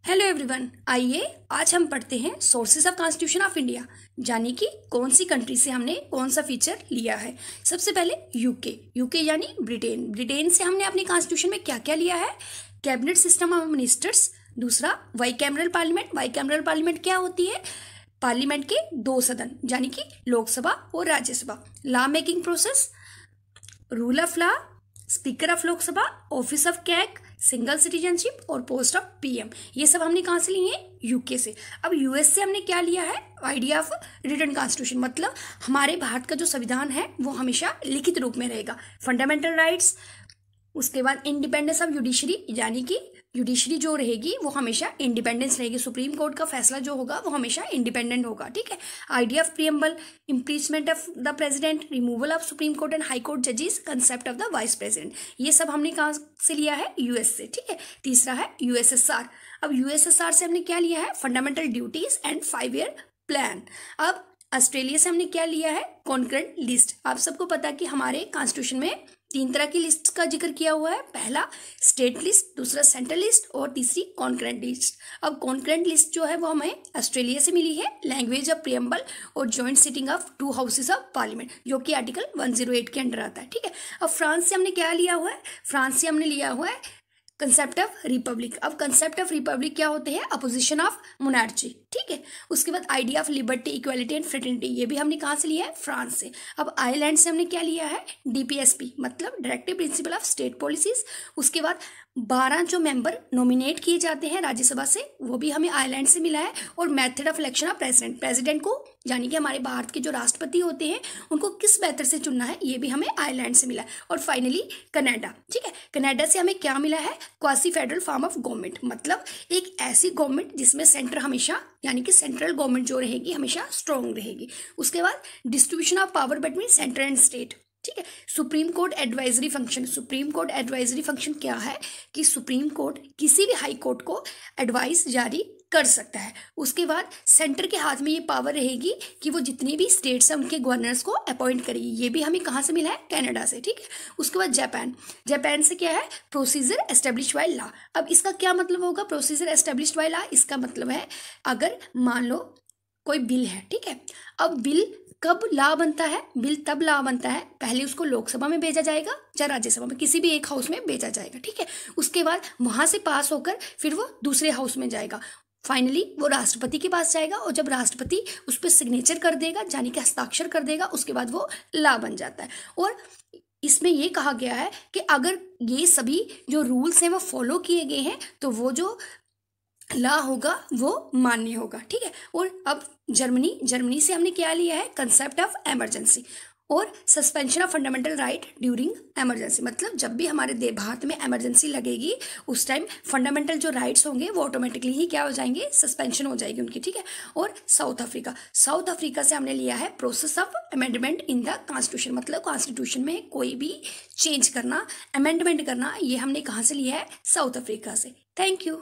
Hello everyone, आइए आज हम पढ़ते हैं sources of constitution of India, यानी कि कौन सी कंट्री से हमने कौन सा फीचर लिया है। सबसे पहले यूके यानी ब्रिटेन से हमने अपने कॉन्स्टिट्यूशन में क्या क्या लिया है। Cabinet system of ministers. दूसरा बाइकैमरल पार्लियामेंट क्या होती है? पार्लियामेंट के दो सदन यानी कि लोकसभा और Rajya Sabha. Law making process, rule of law, speaker of Lok Sabha, office of CAG, single citizenship और पोस्ट ऑफ पीएम। ये सब हमने कहाँ से लिए हैं? यूके से। अब यूएस से हमने क्या लिया है? आइडिया ऑफ रिटन कॉन्स्टिट्यूशन, मतलब हमारे भारत का जो संविधान है वो हमेशा लिखित रूप में रहेगा। फंडामेंटल राइट्स, उसके बाद इंडिपेंडेंस ऑफ जुडिशरी, यानी कि जुडिशरी जो रहेगी वो हमेशा इंडिपेंडेंस रहेगी। सुप्रीम कोर्ट का फैसला जो होगा वो हमेशा इंडिपेंडेंट होगा, ठीक है। Idea of preamble, impeachment of the president, removal of supreme court and high court जजेस, concept of the vice president. ये सब हमने कहाँ से लिया है? यूएस से, ठीक है। तीसरा है यूएसएसआर। अब यूएसएसआर से हमने क्या लिया है? Fundamental duties and 5 year plan. अब ऑस्ट्रेलिया से हमने क्या लिया है? Concurrent list. आप सबको पता कि हमारे कॉन्स्टिट्यूशन में 3 तरह की लिस्ट का जिक्र किया हुआ है। पहला स्टेट लिस्ट, दूसरा सेंट्रल लिस्ट और तीसरी कॉन्करेंट लिस्ट। अब कॉन्करेंट लिस्ट जो है वो हमें ऑस्ट्रेलिया से मिली है। लैंग्वेज ऑफ प्रीएम्बल और joint sitting of 2 houses of parliament, जो कि आर्टिकल 108 के अंडर आता है, ठीक है। अब फ्रांस से हमने क्या लिया हुआ है? फ्रांस से हमने लिया हुआ है कंसेप्ट ऑफ रिपब्लिक। अब कंसेप्ट ऑफ रिपब्लिक क्या होते हैं? अपोजिशन ऑफ मोनार्ची, ठीक है। उसके बाद idea of liberty, equality and fraternity, ये भी हमने कहाँ से लिया है? फ्रांस से। अब आयरलैंड से हमने क्या लिया है? डीपीएसपी, मतलब directive principle of state policies. उसके बाद 12 जो मेंबर नॉमिनेट किए जाते हैं राज्यसभा से, वो भी हमें आयरलैंड से मिला है। और method of election of president को, यानी कि हमारे भारत के जो राष्ट्रपति होते हैं उनको किस मेथड से चुनना है, ये भी हमें आयरलैंड से मिला है। और फाइनली कनाडा, ठीक है। कनाडा से हमें क्या मिला है? Quasi federal form of government, मतलब एक ऐसी गवर्नमेंट जिसमें सेंटर हमेशा, यानी कि सेंट्रल गवर्नमेंट जो रहेगी हमेशा स्ट्रॉन्ग रहेगी। उसके बाद distribution of power between centre and state, ठीक है। Supreme court advisory function. Supreme court advisory function क्या है? कि सुप्रीम कोर्ट किसी भी हाई कोर्ट को एडवाइस जारी कर सकता है। उसके बाद सेंटर के हाथ में ये पावर रहेगी कि वो जितनी भी स्टेट्स हैं उनके गवर्नर्स को अपॉइंट करेगी। ये भी हमें कहाँ से मिला है? कनाडा से, ठीक है। उसके बाद जापान से क्या है? Procedure establish by law. अब इसका क्या मतलब होगा? प्रोसीजर एस्टेब्लिश बाय लॉ, इसका मतलब है अगर मान लो कोई बिल है, ठीक है। अब बिल कब लॉ बनता है? बिल तब लॉ बनता है, पहले उसको लोकसभा में भेजा जाएगा या राज्यसभा में, किसी भी एक हाउस में भेजा जाएगा, ठीक है। उसके बाद वहां से पास होकर फिर वो दूसरे हाउस में जाएगा। फाइनली वो राष्ट्रपति के पास जाएगा और जब राष्ट्रपति उस पर सिग्नेचर कर देगा, यानी कि हस्ताक्षर कर देगा, उसके बाद वो लॉ बन जाता है। और इसमें ये कहा गया है कि अगर ये सभी जो रूल्स हैं वो फॉलो किए गए हैं तो वो जो लॉ होगा वो मान्य होगा, ठीक है। और अब जर्मनी से हमने क्या लिया है? कंसेप्ट ऑफ इमरजेंसी और suspension of fundamental right during emergency, मतलब जब भी हमारे भारत में इमरजेंसी लगेगी उस टाइम फंडामेंटल जो राइट्स होंगे वो ऑटोमेटिकली ही क्या हो जाएंगे? सस्पेंशन हो जाएगी उनकी, ठीक है। और साउथ अफ्रीका से हमने लिया है process of amendment in the constitution, मतलब कॉन्स्टिट्यूशन में कोई भी चेंज करना, अमेंडमेंट करना, ये हमने कहाँ से लिया है? साउथ अफ्रीका से। Thank you.